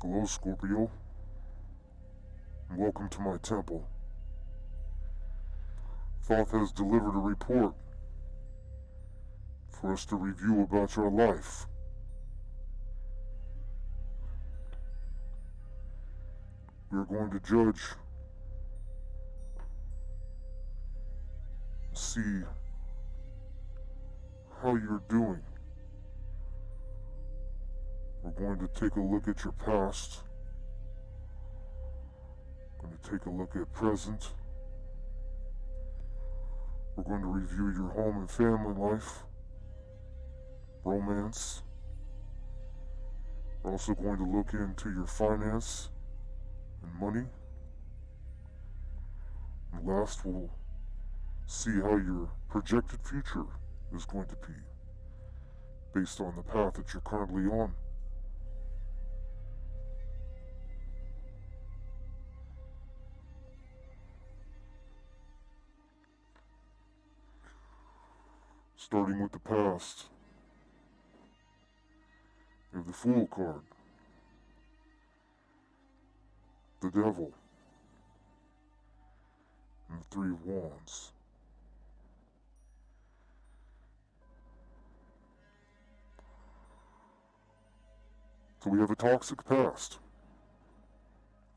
Hello, Scorpio, and welcome to my temple. Thoth has delivered a report for us to review about your life. We are going to judge, see how you're doing. We're going to take a look at your past. We're going to take a look at present. We're going to review your home and family life, romance. We're also going to look into your finance and money. And last, we'll see how your projected future is going to be based on the path that you're currently on. Starting with the past, you have the Fool card, the Devil, and the Three of Wands. So we have a toxic past,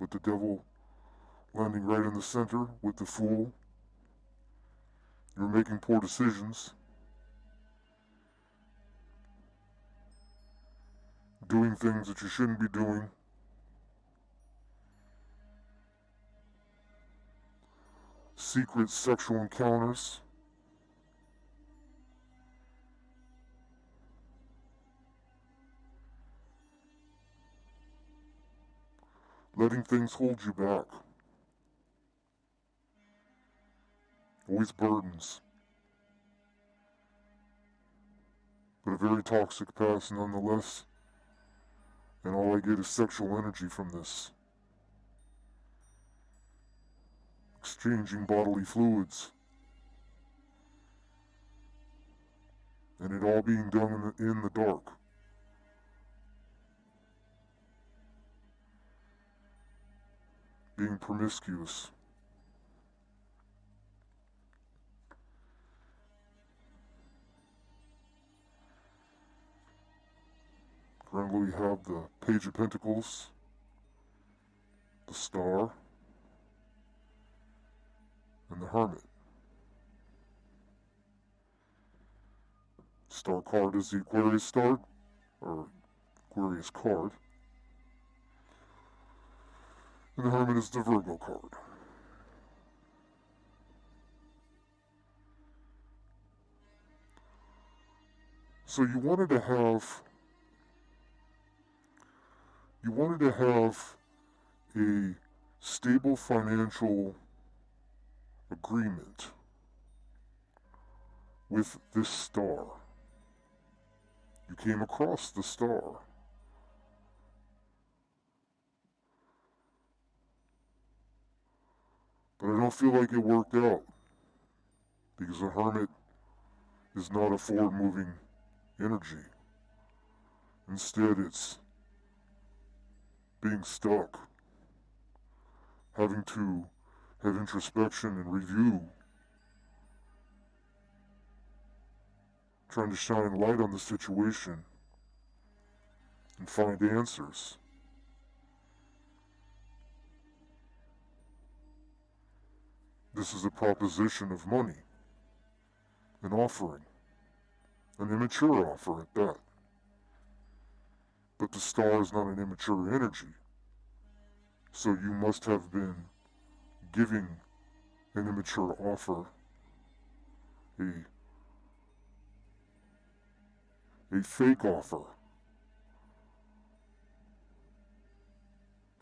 with the Devil landing right in the center with the Fool. You're making poor decisions, doing things that you shouldn't be doing, secret sexual encounters, letting things hold you back, always burdens, but a very toxic past nonetheless, and all I get is sexual energy from this. Exchanging bodily fluids, and it all being done in the dark. Being promiscuous. Currently we have the Page of Pentacles, the Star, and the Hermit. Star card is the Aquarius star, or Aquarius card. And the Hermit is the Virgo card. So you wanted to have a stable financial agreement with this star. You came across the star. But I don't feel like it worked out, because the Hermit is not a forward-moving energy. Instead, it's being stuck, having to have introspection and review, trying to shine light on the situation and find answers. This is a proposition of money, an offering, an immature offer at that. But the star is not an immature energy, so you must have been giving an immature offer, a fake offer,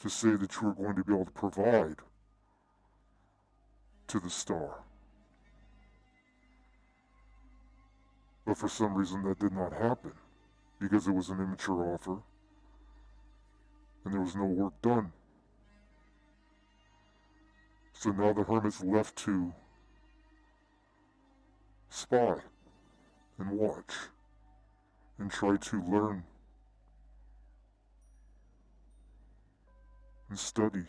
to say that you are going to be able to provide to the star. But for some reason that did not happen, because it was an immature offer and there was no work done. So now the Hermit's left to spy and watch and try to learn and study.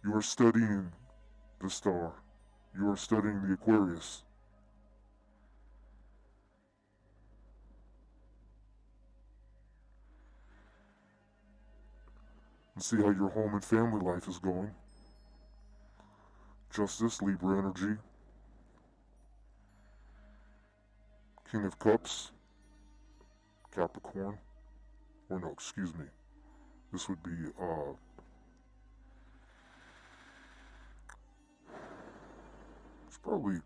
You are studying the star. You are studying the Aquarius. And see how your home and family life is going. Justice, Libra energy. King of Cups, Capricorn. Or no, excuse me. This would be, it's probably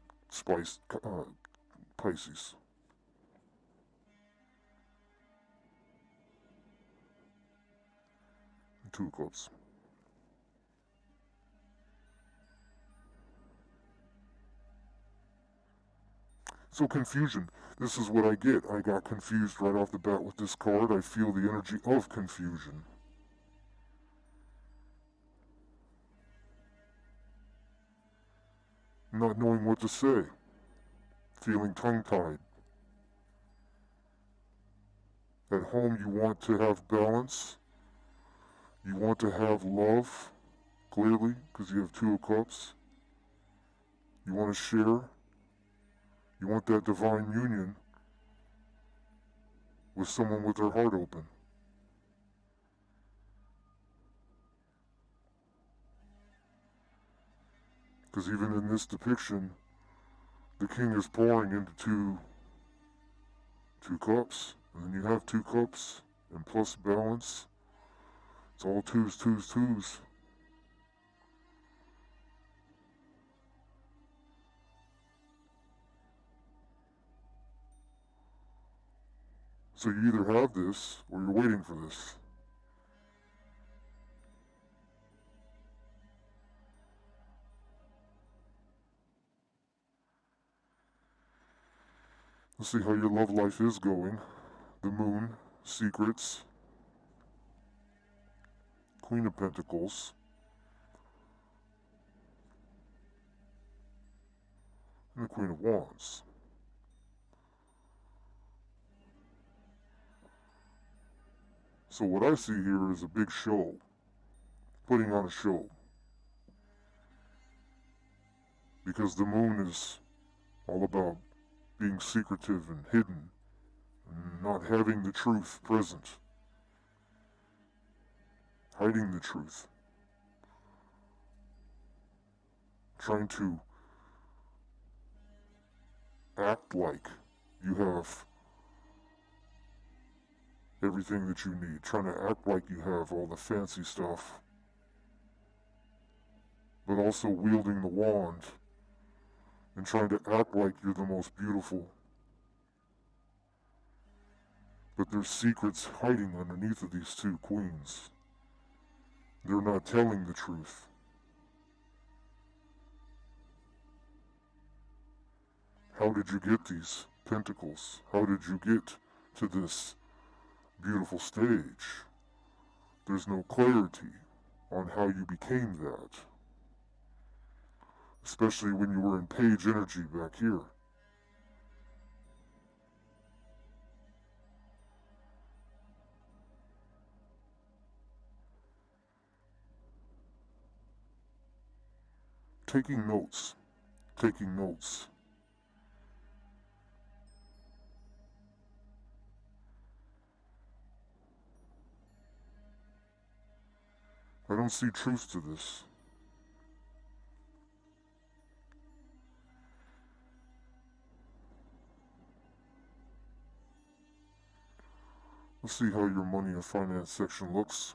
Pisces. And Two of Cups. So confusion. This is what I get. I got confused right off the bat with this card. I feel the energy of confusion. Not knowing what to say. Feeling tongue-tied. At home you want to have balance. You want to have love, clearly, because you have Two of Cups. You want to share. You want that divine union with someone with their heart open. Because even in this depiction, the king is pouring into two cups. And then you have 2 cups and plus balance. It's all twos, twos, twos. So you either have this or you're waiting for this. Let's see how your love life is going. The Moon, Secrets, Queen of Pentacles, and the Queen of Wands. So what I see here is a big show, putting on a show. Because the Moon is all about being secretive and hidden, and not having the truth present, hiding the truth, trying to act like you have everything that you need, trying to act like you have all the fancy stuff, but also wielding the wand and trying to act like you're the most beautiful. But there's secrets hiding underneath of these 2 queens. They're not telling the truth. How did you get these pentacles? How did you get to this beautiful stage? There's no clarity on how you became that. Especially when you were in page energy back here. Taking notes. Taking notes. I don't see truth to this. Let's see how your money and finance section looks.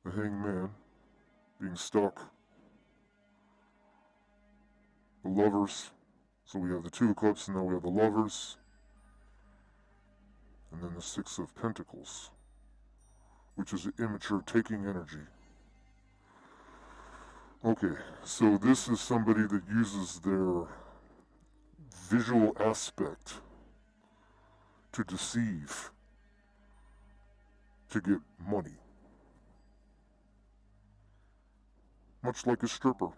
The Hangman being stuck. The Lovers. So we have the 2 of Cups and now we have the Lovers. And then the 6 of Pentacles, which is immature taking energy. Okay, so this is somebody that uses their visual aspect to deceive, to get money. Much like a stripper.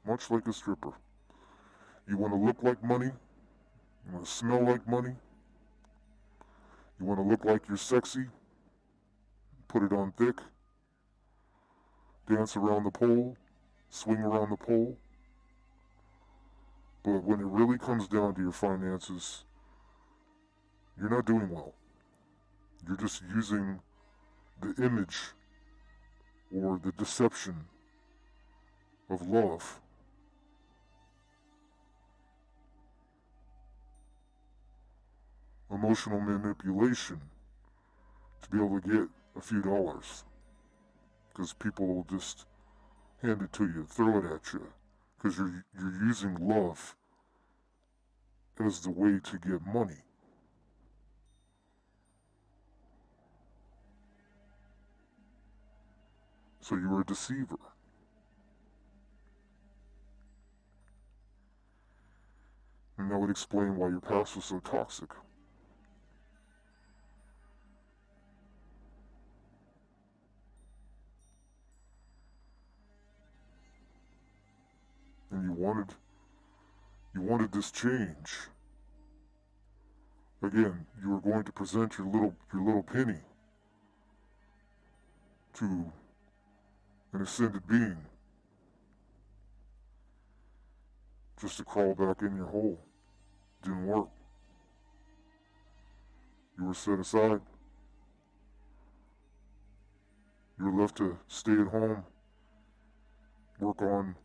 Much like a stripper. You want to look like money? You want to smell like money? You want to look like you're sexy? Put it on thick? Dance around the pole? Swing around the pole? But when it really comes down to your finances, you're not doing well. You're just using the image or the deception of love emotional manipulation to be able to get a few dollars. Because people will just hand it to you, throw it at you. Because you're using love as the way to get money. So you're a deceiver. And that would explain why your past was so toxic. And you wanted this change. Again, you were going to present your little penny to an ascended being just to crawl back in your hole. Didn't work. You were set aside. You were left to stay at home, work on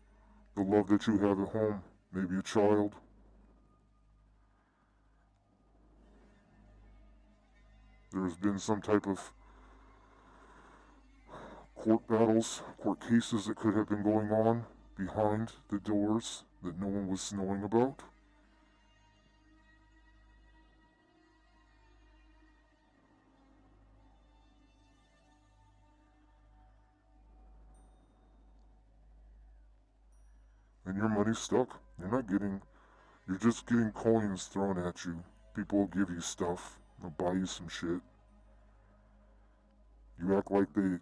the love that you have at home, maybe a child. There's been some type of court battles, court cases that could have been going on behind the doors that no one was knowing about. And your money's stuck. You're just getting coins thrown at you. People will give you stuff. They'll buy you some shit. You act like you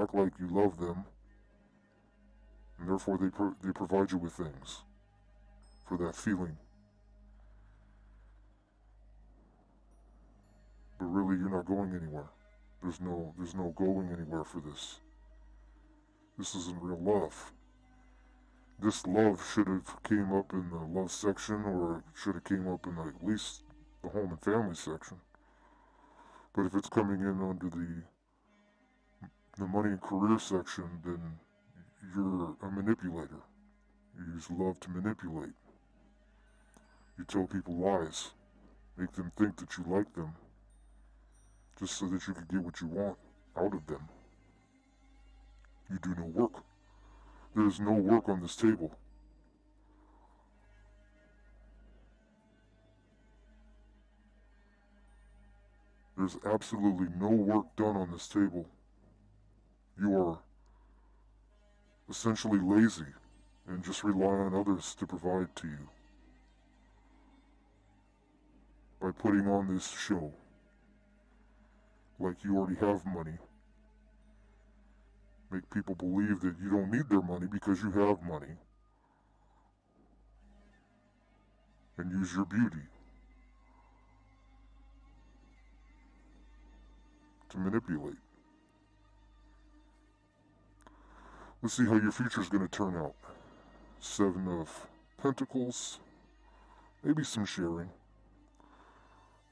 act like you love them. And therefore they provide you with things for that feeling. But really, you're not going anywhere. There's no going anywhere for this. This isn't real love. This love should have came up in the love section, or it should have came up in at least the home and family section. But if it's coming in under the money and career section, then you're a manipulator. You use love to manipulate. You tell people lies, make them think that you like them, just so that you can get what you want out of them. You do no work. There is no work on this table. There's absolutely no work done on this table. You are essentially lazy and just rely on others to provide to you by putting on this show like you already have money. Make people believe that you don't need their money because you have money. And use your beauty to manipulate. Let's see how your future is going to turn out. 7 of Pentacles, maybe some sharing,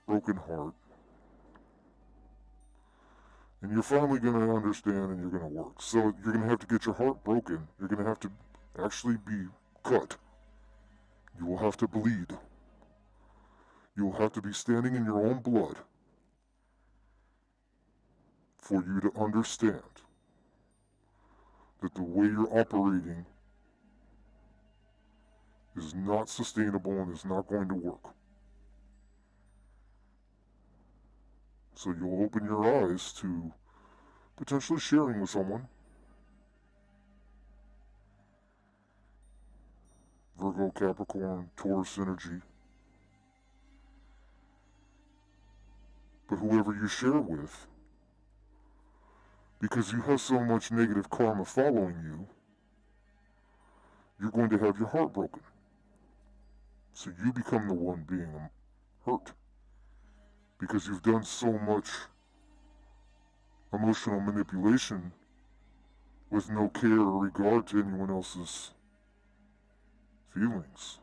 broken heart. And you're finally going to understand and you're going to work. So you're going to have to get your heart broken. You're going to have to actually be cut. You will have to bleed. You will have to be standing in your own blood for you to understand that the way you're operating is not sustainable and is not going to work. So you'll open your eyes to potentially sharing with someone. Virgo, Capricorn, Taurus energy. But whoever you share with, because you have so much negative karma following you, you're going to have your heart broken. So you become the one being hurt because you've done so much emotional manipulation with no care or regard to anyone else's feelings.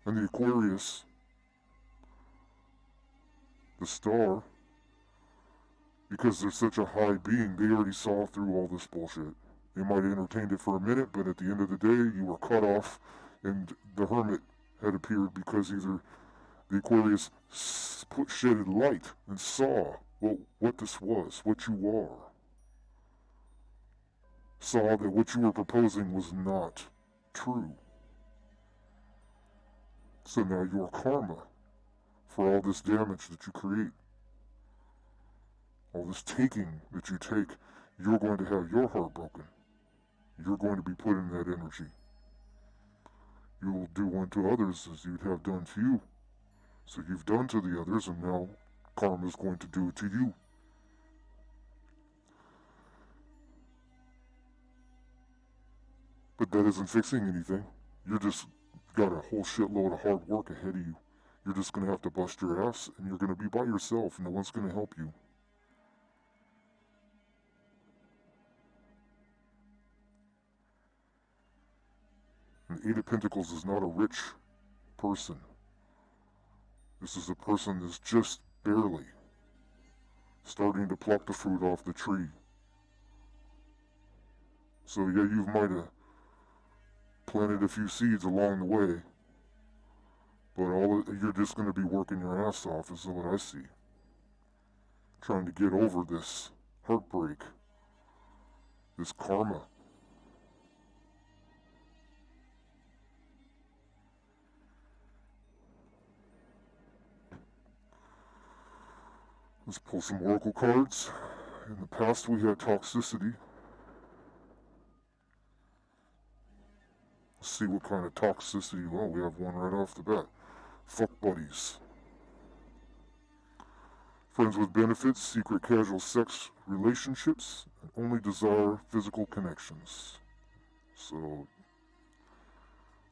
And the Aquarius, the star, because they're such a high being, they already saw through all this bullshit. They might have entertained it for a minute, but at the end of the day, you were cut off, and the Hermit had appeared because either the Aquarius shedded light and saw what this was, what you are. Saw that what you were proposing was not true. So now your karma for all this damage that you create, all this taking that you take, you're going to have your heart broken. You're going to be put in that energy. You will do unto others as you'd have done to you. So you've done to the others, and now karma is going to do it to you. But that isn't fixing anything. You're just got a whole shitload of hard work ahead of you. You're just going to have to bust your ass, and you're going to be by yourself. No one's going to help you. An Eight of Pentacles is not a rich person. This is a person that's just barely starting to pluck the fruit off the tree. So yeah, you might have planted a few seeds along the way, but you're just going to be working your ass off is what I see. Trying to get over this heartbreak, this karma. Let's pull some oracle cards. In the past we had toxicity. Let's see what kind of toxicity. Well, we have one right off the bat. Fuck buddies. Friends with benefits, secret casual sex relationships, and only desire physical connections. So,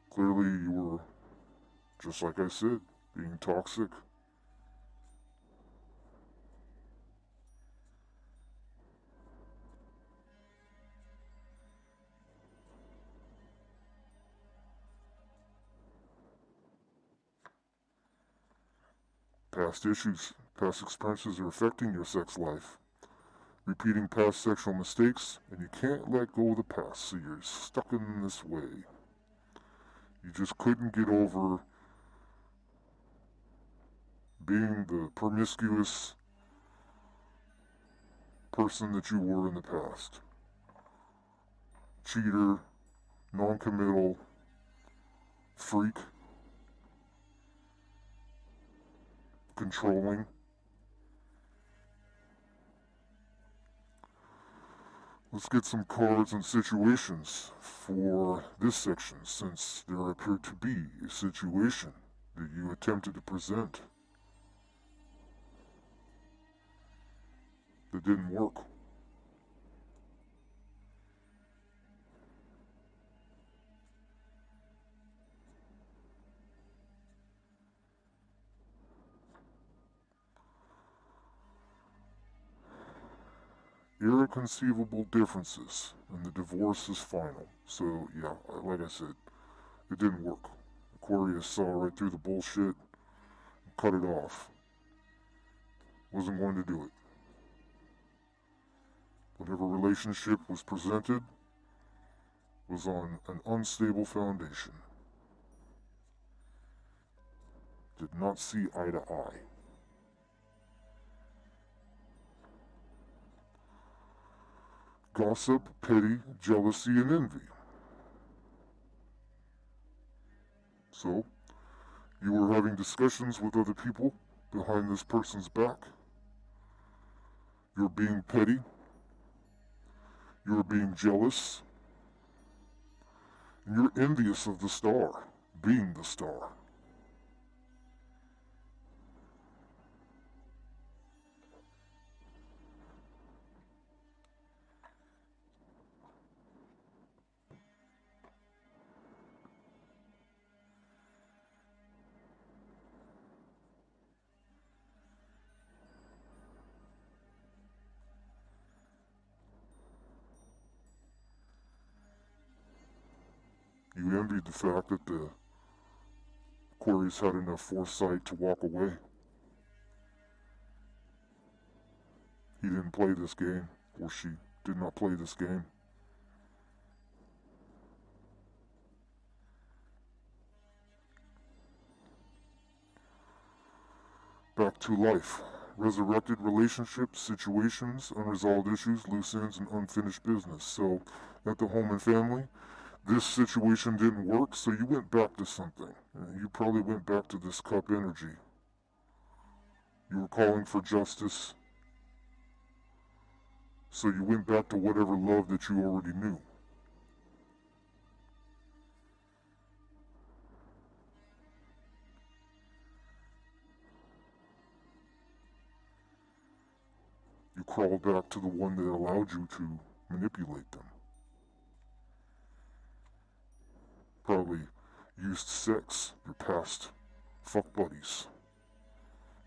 clearly you were, just like I said, being toxic. Past issues, past experiences are affecting your sex life. Repeating past sexual mistakes, and you can't let go of the past, so you're stuck in this way. You just couldn't get over being the promiscuous person that you were in the past. Cheater, non-committal, freak, controlling. Let's get some cards and situations for this section, since there appeared to be a situation that you attempted to present that didn't work. Irreconcilable differences, and the divorce is final. So yeah, like I said, it didn't work. Aquarius saw right through the bullshit and cut it off. Wasn't going to do it. Whatever relationship was presented was on an unstable foundation. Did not see eye to eye. Gossip, petty, jealousy, and envy. So, you were having discussions with other people behind this person's back. You're being petty. You're being jealous. And you're envious of the star, being the star. envied the fact that the Aquarius had enough foresight to walk away. He didn't play this game, or she did not play this game. Back to life. Resurrected relationships, situations, unresolved issues, loose ends, and unfinished business. So, at the home and family, this situation didn't work, so you went back to something. You probably went back to this cup energy. You were calling for justice, so you went back to whatever love that you already knew. You crawled back to the one that allowed you to manipulate them. Probably used sex, your past fuck buddies,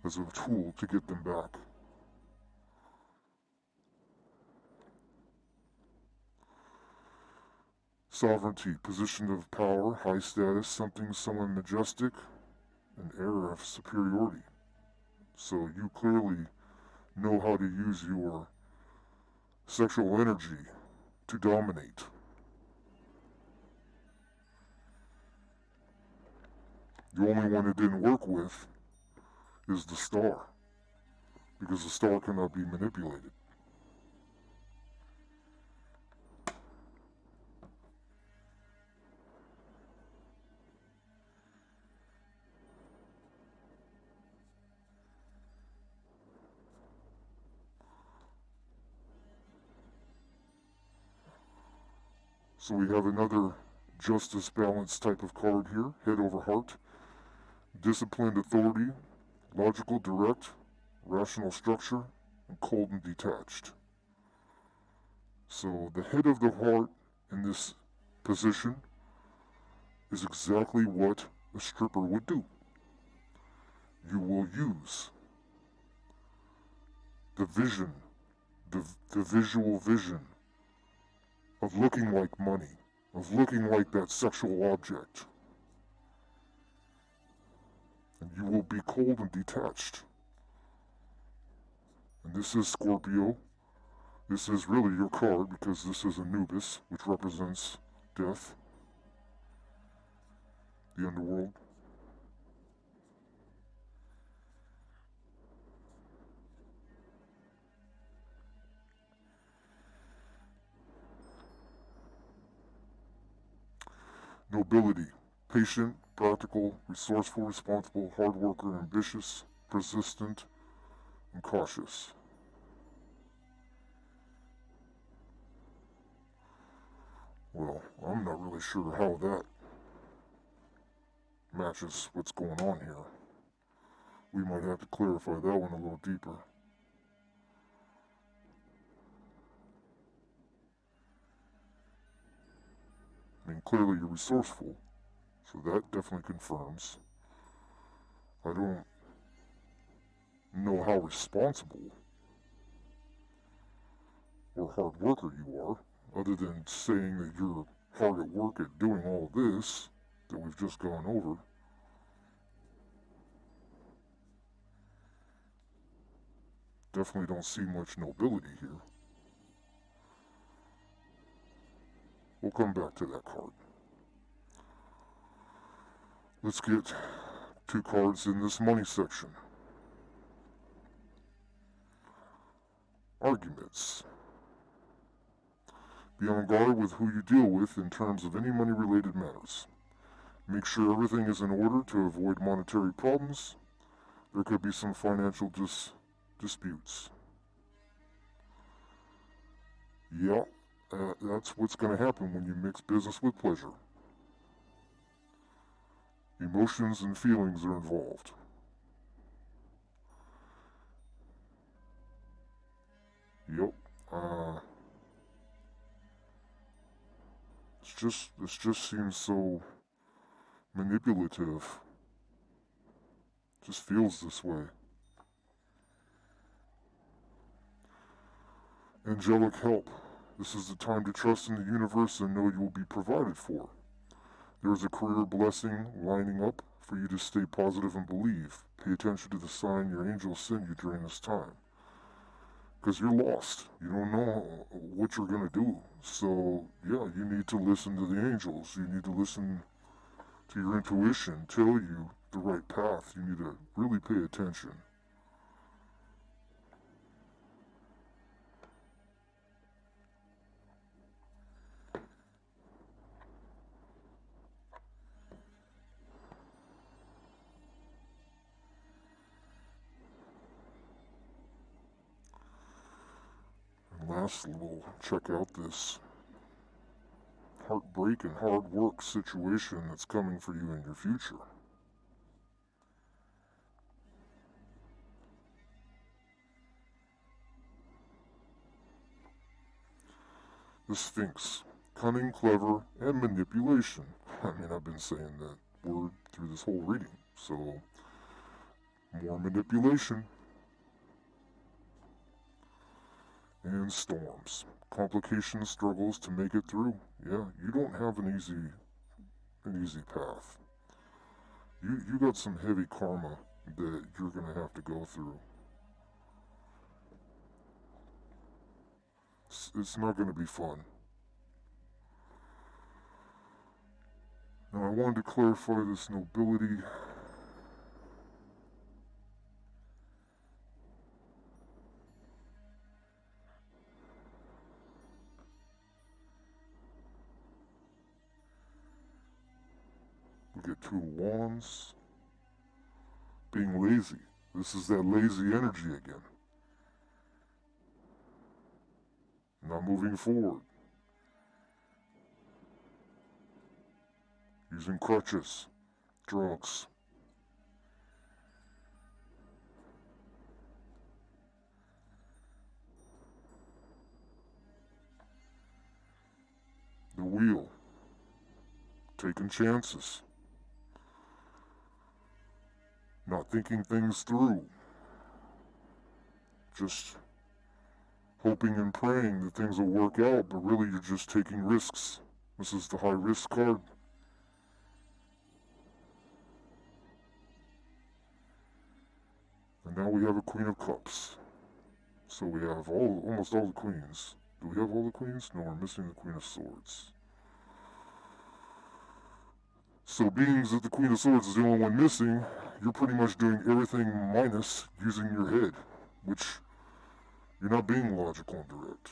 as a tool to get them back. Sovereignty, position of power, high status, someone majestic, an air of superiority. So you clearly know how to use your sexual energy to dominate. The only one it didn't work with is the star, because the star cannot be manipulated. So we have another justice balance type of card here, head over heart. Disciplined authority, logical, direct, rational structure, and cold and detached. So the head of the heart in this position is exactly what a stripper would do. You will use the vision, the visual vision of looking like money, of looking like that sexual object. And you will be cold and detached. And this is Scorpio. This is really your card because this is Anubis, which represents death, the underworld. Nobility, patient, practical, resourceful, responsible, hard worker, ambitious, persistent, and cautious. Well, I'm not really sure how that matches what's going on here. We might have to clarify that one a little deeper. I mean, clearly you're resourceful, so that definitely confirms. I don't know how responsible or hard worker you are, other than saying that you're hard at work at doing all this that we've just gone over. Definitely don't see much nobility here. We'll come back to that card. Let's get two cards in this money section. Arguments. Be on guard with who you deal with in terms of any money-related matters. Make sure everything is in order to avoid monetary problems. There could be some financial disputes. Yeah, that's what's going to happen when you mix business with pleasure. Emotions and feelings are involved. Yep. This just seems so manipulative. Just feels this way. Angelic help. This is the time to trust in the universe and know you will be provided for. There's a career blessing lining up for you to stay positive and believe. Pay attention to the sign your angels send you during this time. Because you're lost. You don't know what you're going to do. So, yeah, you need to listen to the angels. You need to listen to your intuition tell you the right path. You need to really pay attention. And lastly, we'll check out this heartbreak and hard work situation that's coming for you in your future. The Sphinx. Cunning, clever, and manipulation. I mean, I've been saying that word through this whole reading. So, more manipulation. And storms. Complications, struggles to make it through. Yeah, you don't have an easy path. You got some heavy karma that you're gonna have to go through. It's not gonna be fun. Now I wanted to clarify this nobility. We get 2 wands. Being lazy. This is that lazy energy again. Not moving forward. Using crutches. Drugs. The wheel. Taking chances. Not thinking things through. Just hoping and praying that things will work out, but really you're just taking risks. This is the high risk card. And now we have a Queen of Cups. So we have almost all the queens. Do we have all the queens? No, we're missing the Queen of Swords. So being that the Queen of Swords is the only one missing, you're pretty much doing everything minus using your head, which you're not being logical and direct.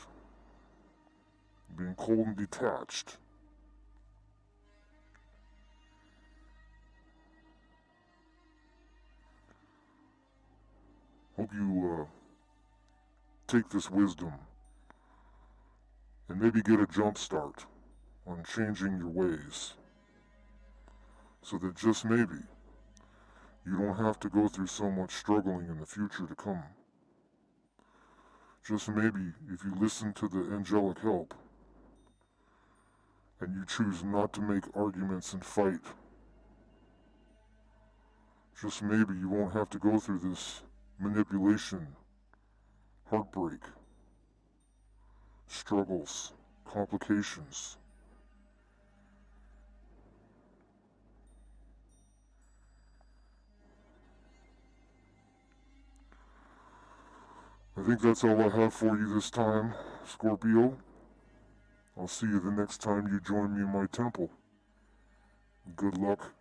You're being cold and detached. Hope you take this wisdom and maybe get a jump start on changing your ways so that just maybe you don't have to go through so much struggling in the future to come. Just maybe if you listen to the angelic help and you choose not to make arguments and fight, just maybe you won't have to go through this manipulation, heartbreak, struggles, complications. I think that's all I have for you this time, Scorpio. I'll see you the next time you join me in my temple. Good luck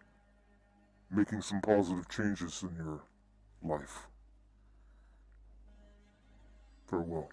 making some positive changes in your life. Farewell.